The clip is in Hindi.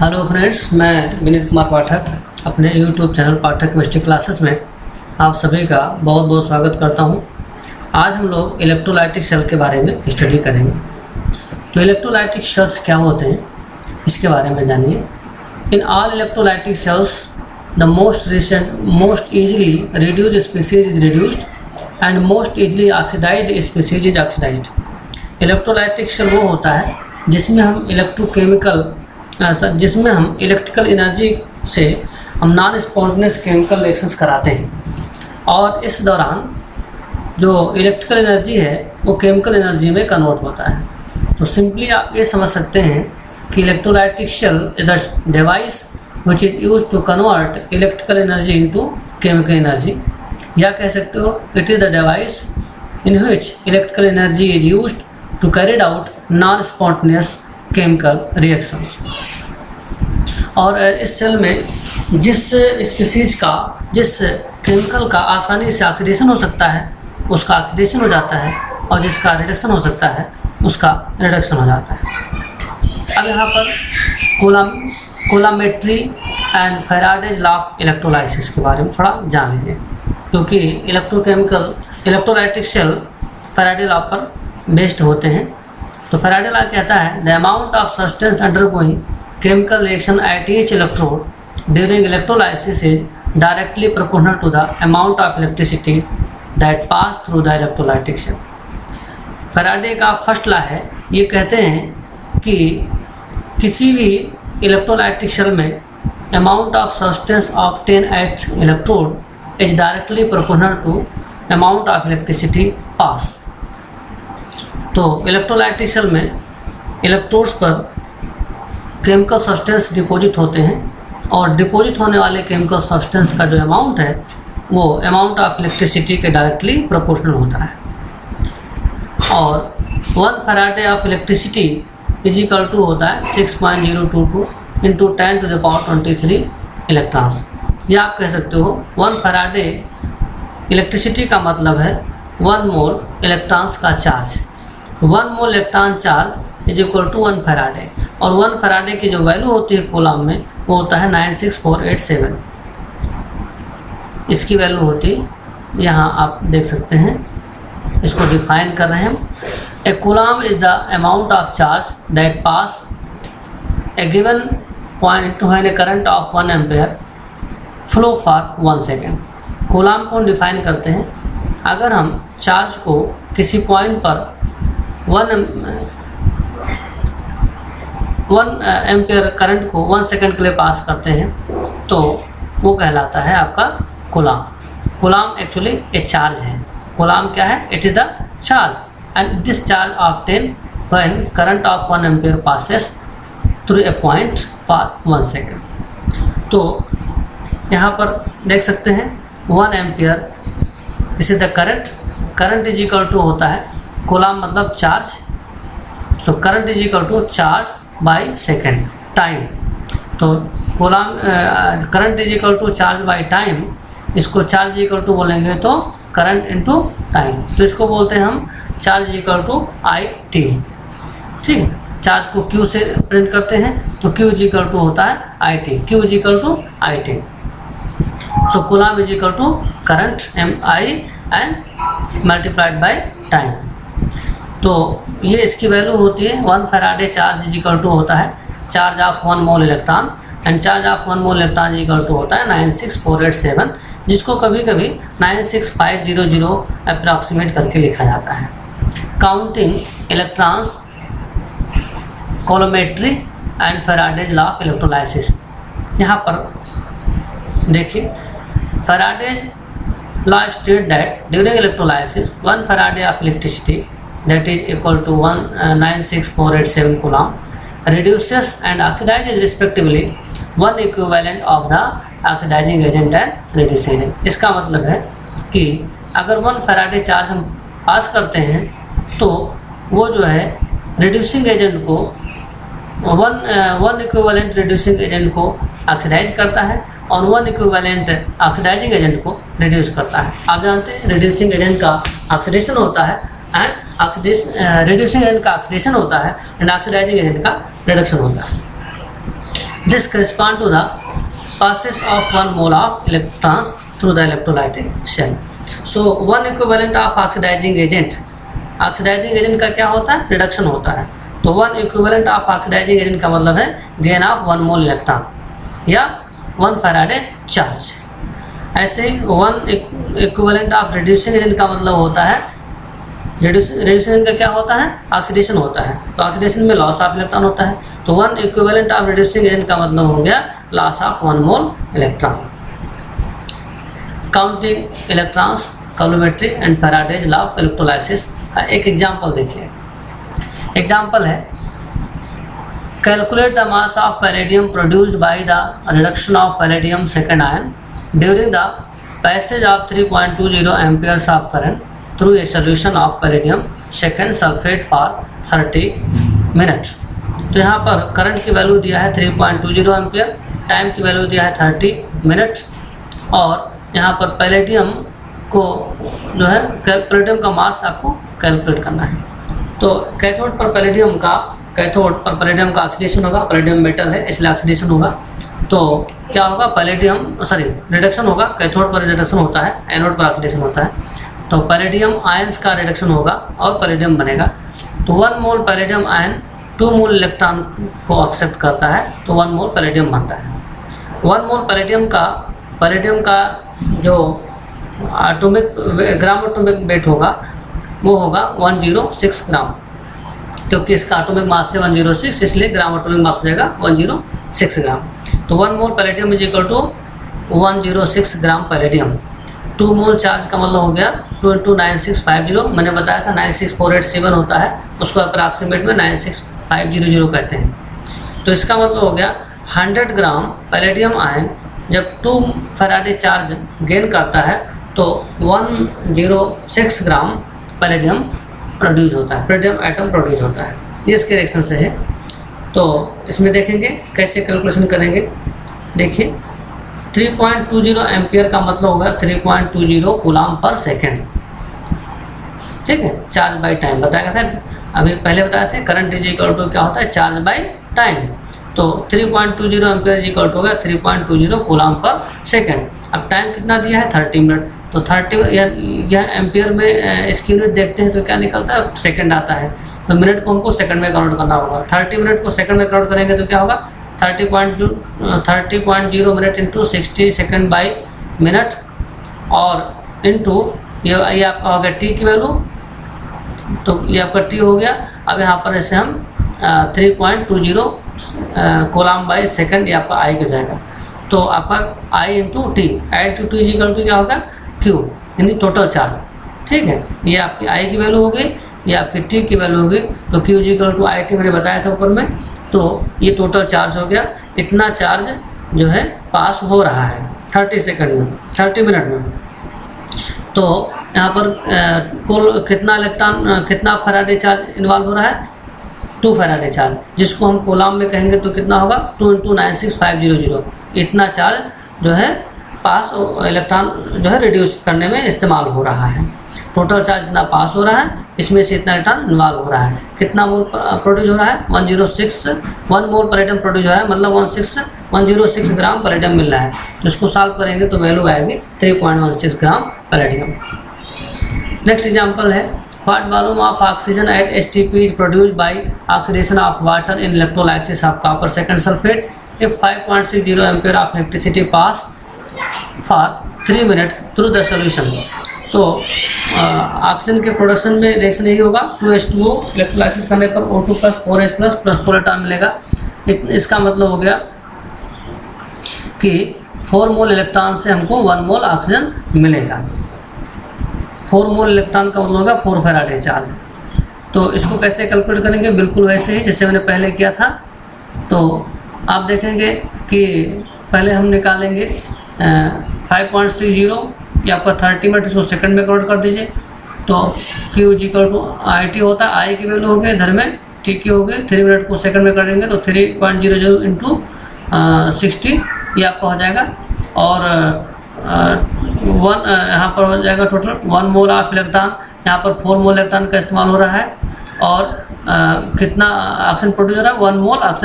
हेलो फ्रेंड्स, मैं विनीत कुमार पाठक अपने यूट्यूब चैनल पाठक केमिस्ट्री क्लासेस में आप सभी का बहुत बहुत स्वागत करता हूं। आज हम लोग इलेक्ट्रोलाइटिक सेल के बारे में स्टडी करेंगे। तो इलेक्ट्रोलाइटिक सेल्स क्या होते हैं इसके बारे में जानिए। In all electrolytic cells the most easily reduced species is reduced and most easily oxidised species is oxidised. Electrolytic cell वो होता है जिसमें हम इलेक्ट्रिकल एनर्जी से हम नॉन स्पॉन्टेनियस केमिकल रिएक्शंस कराते हैं और इस दौरान जो इलेक्ट्रिकल एनर्जी है वो केमिकल एनर्जी में कन्वर्ट होता है। तो सिंपली आप ये समझ सकते हैं कि electrolytic cell is the device which is use to convert electrical energy into chemical energy, या कह सकते हो it is the device in which electrical energy is used to carried out non spontaneous chemical reactions. और इस सेल में जिस स्पीसीज का जिस केमिकल का आसानी से ऑक्सीडेशन हो सकता है उसका ऑक्सीडेशन हो जाता है और जिसका रिडक्शन हो सकता है उसका रिडक्शन हो जाता है। अब यहाँ पर coulometry and Faraday's law of electrolysis के बारे में थोड़ा जान लीजिए, क्योंकि इलेक्ट्रोलाइटिक सेल फैराडे लॉ पर बेस्ड होते हैं। तो फैराडे लॉ कहता है the amount of substance undergoing chemical reaction at each electrode during electrolysis is directly proportional to the amount of electricity that pass through the electrolytic cell। Faraday का फर्स्ट लॉ है, ये कहते हैं कि किसी भी इलेक्ट्रोलाइटिक सेल में amount of substance obtain at electrode is directly proportional to amount of electricity pass. तो इलेक्ट्रोलाइटिक सेल में इलेक्ट्रोड्स पर केमिकल सब्सटेंस डिपॉजिट होते हैं और डिपॉजिट होने वाले केमिकल सब्सटेंस का जो अमाउंट है वो अमाउंट ऑफ इलेक्ट्रिसिटी के डायरेक्टली प्रोपोर्शनल होता है। और 1 Faraday of electricity is equal to होता है 6.022 इंटू 10⁻23 इलेक्ट्रॉन्स। या आप कह सकते हो 1 फैराडे इलेक्ट्रिसिटी का मतलब है 1 मोल इलेक्ट्रॉन्स का charge. 1 mole electron charge is equal to 1 Faraday, और 1 फैराडे की जो वैल्यू होती है कूलम में वो होता है 96487। इसकी वैल्यू होती यहाँ आप देख सकते हैं, इसको डिफाइन कर रहे हैं हम। A coulomb is the amount of charge that pass a given point to have a current of 1 ampere flow for 1 second. Coulomb को डिफाइन करते हैं अगर हम चार्ज को किसी पॉइंट पर 1 एम्पेयर करंट को 1 सेकंड के लिए पास करते हैं तो वो कहलाता है आपका coulomb. Coulomb actually a charge है। कूलम क्या है? It is the charge and this charge obtain when current of 1 ampere passes through a point for 1 second. तो यहाँ पर देख सकते हैं 1 ampere this is the current is equal to होता है कूलम मतलब charge. So current is equal to charge by second time. तो coulomb current is equal to charge by time, इसको चार्ज इक्वल टू बोलेंगे तो करंट इनटू टाइम, तो इसको बोलते हैं हम चार्ज इक्वल टू IT। ठीक, चार्ज को Q से प्रिंट करते हैं तो Q इज इक्वल टू होता है IT, Q is equal to IT। So coulomb is equal to current MI and multiplied by time. तो ये इसकी वैल्यू होती है 1 Faraday charge is equal to होता है charge of 1 mole electron and charge of 1 mole electron is equal to होता है 96487, जिसको कभी कभी 96500 अप्रॉक्सीमेट करके लिखा जाता है। Counting electrons, coulometry and Faraday's law of electrolysis. यहाँ पर देखिए Faraday's law state that during electrolysis 1 Faraday of electricity that is equal to 96487 coulomb reduces and oxidizes respectively 1 equivalent of the oxidizing agent and reducing agent। इसका मतलब है कि अगर 1 फैराडे चार्ज हम पास करते हैं तो वो जो है रिड्यूसिंग एजेंट को 1 इक्विवेलेंट रिड्यूसिंग एजेंट को ऑक्सीडाइज करता है और 1 इक्विवेलेंट ऑक्सीडाइजिंग एजेंट को रिड्यूस करता है। आप जानते हैं रिड्यूसिंग एजेंट का ऑक्सीडेशन होता है एंड रिड्यूसिंग एजेंट का ऑक्सीडेशन होता है एंड ऑक्सीडाइजिंग एजेंट का रिडक्शन होता है। This correspond to the passes of 1 mole of electrons through the electrolytic cell. So 1 equivalent of oxidising agent, oxidising agent का क्या होता है, रिडक्शन होता है। तो 1 इक्विवेलेंट ऑफ ऑक्सीडाइजिंग एजेंट का मतलब है गेन ऑफ 1 मोल इलेक्ट्रॉन या 1 फैराडे चार्ज। ऐसे ही 1 इक्विवेलेंट ऑफ रिड्यूसिंग एजेंट का मतलब होता है, रिड्यूसिंग का क्या होता है, ऑक्सीडेशन होता है। तो ऑक्सीडेशन में लॉस ऑफ इलेक्ट्रॉन होता है। तो 1 इक्विवेलेंट ऑफ रिड्यूसिंग एजेंट का मतलब हो गया loss of 1 mole electron. Counting electrons, calorimetry and Faraday's law of electrolysis का एक एग्जाम्पल देखिए। एग्जाम्पल है, calculate the mass of palladium produced by the reduction of palladium second ion during the passage of 3.20 amperes of current through a solution of palladium second sulphate for 30 minute. तो यहाँ पर करंट की वैल्यू दिया है 3.20 एम्पियर, टाइम की वैल्यू दिया है 30 मिनट, और यहाँ पर पैलेडियम को जो है पैलेडियम का मास आपको कैलकुलेट करना है। तो कैथोड पर पैलेडियम का ऑक्सीडेशन होगा, पैलेडियम मेटल है इसलिए ऑक्सीडेशन होगा। तो क्या होगा, पैलेडियम रिडक्शन होगा, कैथोड पर रिडक्शन होता है, एनोड पर ऑक्सीडेशन होता है। तो पैलेडियम आयंस का रिडक्शन होगा और पैलेडियम बनेगा। तो 1 मोल पैलेडियम आयन 2 मोल इलेक्ट्रॉन को एक्सेप्ट करता है, तो 1 मोल पैलेडियम बनता है। 1 मोल पैलेडियम का जो एटॉमिक ग्राम एटॉमिक वेट होगा वो होगा 106 ग्राम, क्योंकि इसका एटॉमिक मास है 106, इसलिए ग्राम एटॉमिक मास हो जाएगा 106 ग्राम। तो 1 mole palladium is equal to 106 gram palladium. 2 mole charge का मतलब हो गया 2 × 9650, मैंने बताया था 96487 होता है, उसको अप्रॉक्सीमेट में 96500 कहते हैं। तो इसका मतलब हो गया 100 ग्राम पैलेडियम आयन जब 2 फैराडे चार्ज गेन करता है तो 106 ग्राम पैलेडियम प्रोड्यूस होता है, पैलेडियम एटम प्रोड्यूस होता है। ये इसके रिएक्शन से है। तो इसमें देखेंगे कैसे कैलकुलेशन करेंगे। देखिए 3.20 एम्पियर का मतलब होगा 3.20 कूलाम पर सेकेंड, ठीक है। चार्ज बाई टाइम बताया था, अभी पहले बताया थे करंट इज इक्वल टू क्या होता है, चार्ज बाई टाइम। तो 3.20 एम्पियर इज इक्वल टू होगा 3.20 कूलाम पर सेकेंड। अब टाइम कितना दिया है 30 मिनट, तो 30 यह एम्पियर में इसकी यूनिट देखते हैं तो क्या निकलता है, सेकंड आता है। तो मिनट को हमको सेकंड में कन्वर्ट करना होगा। 30 मिनट को सेकंड में कन्वर्ट करेंगे तो क्या होगा, 30.0 minute into 60 second by minute, और इंटू ये आपका हो गया टी की वैल्यू, तो ये आपका टी हो गया। अब यहाँ पर ऐसे हम 3.20 कूलाम बाई सेकेंड, ये आपका आई हो जाएगा। तो आपका I into T, I into T equal to क्या होगा, क्यू, यानी टोटल चार्ज, ठीक है। ये आपकी आई की वैल्यू हो गई, ये आपकी टी की वैल्यू हो गई। तो Q equal to I T मैंने बताया था ऊपर में। तो ये टोटल चार्ज हो गया, इतना चार्ज जो है पास हो रहा है 30 मिनट में। तो यहाँ पर कुल कितना इलेक्ट्रॉन, कितना फैराडे चार्ज इन्वॉल्व हो रहा है, 2 फैराडे चार्ज, जिसको हम कूलाम में कहेंगे तो कितना होगा 2 × 96500। इतना चार्ज जो है पास इलेक्ट्रॉन जो है रिड्यूस करने में इस्तेमाल हो रहा है। टोटल चार्ज इतना पास हो रहा है, इसमें से इतना इलेक्ट्रॉन इन्वॉल्व हो रहा है। कितना मोल प्रोड्यूस हो रहा है, 1 मोल पैलेडियम प्रोड्यूस हो रहा है, मतलब 106 ग्राम पैलेडियम मिल रहा है। तो इसको सॉल्व करेंगे तो वैल्यू आएगी 3.16 ग्राम पैलेडियम। नेक्स्ट एग्जांपल है, what volume of oxygen at STP is produced by oxidation of water in electrolysis of copper second sulphate if 5.60 ampere of electricity pass for 3 minute through the solution. तो ऑक्सीजन के प्रोडक्शन में रिएक्शन यही होगा, 2H2O इलेक्ट्रोलाइसिस करने पर O2 + 4H+ + 4 इलेक्ट्रॉन मिलेगा। इसका मतलब हो गया कि 4 मोल इलेक्ट्रॉन से हमको 1 मोल ऑक्सीजन मिलेगा। 4 मोल इलेक्ट्रॉन का मतलब होगा 4 फैराडे चार्ज। तो इसको कैसे कैलकुलेट करेंगे, बिल्कुल वैसे ही जैसे मैंने पहले किया था। तो आप देखेंगे कि पहले हम निकालेंगे 5.60, ये आपका 30 मिनट, इसको सेकंड में कन्वर्ट कर दीजिए। तो Q = IT होता है, आई की वैल्यू हो गई, इधर में T की हो गई। 3 मिनट को सेकंड में करेंगे तो 3.00 इंटू 60 ये आपका हो जाएगा। और 1 यहाँ पर हो जाएगा टोटल 1 मोल ऑफ इलेक्ट्रॉन, यहाँ पर 4 मोल इलेक्ट्रॉन का इस्तेमाल हो रहा है। और कितना ऑक्सीजन प्रोड्यूस हो रहा है, 1 मोल ऑक्सीजन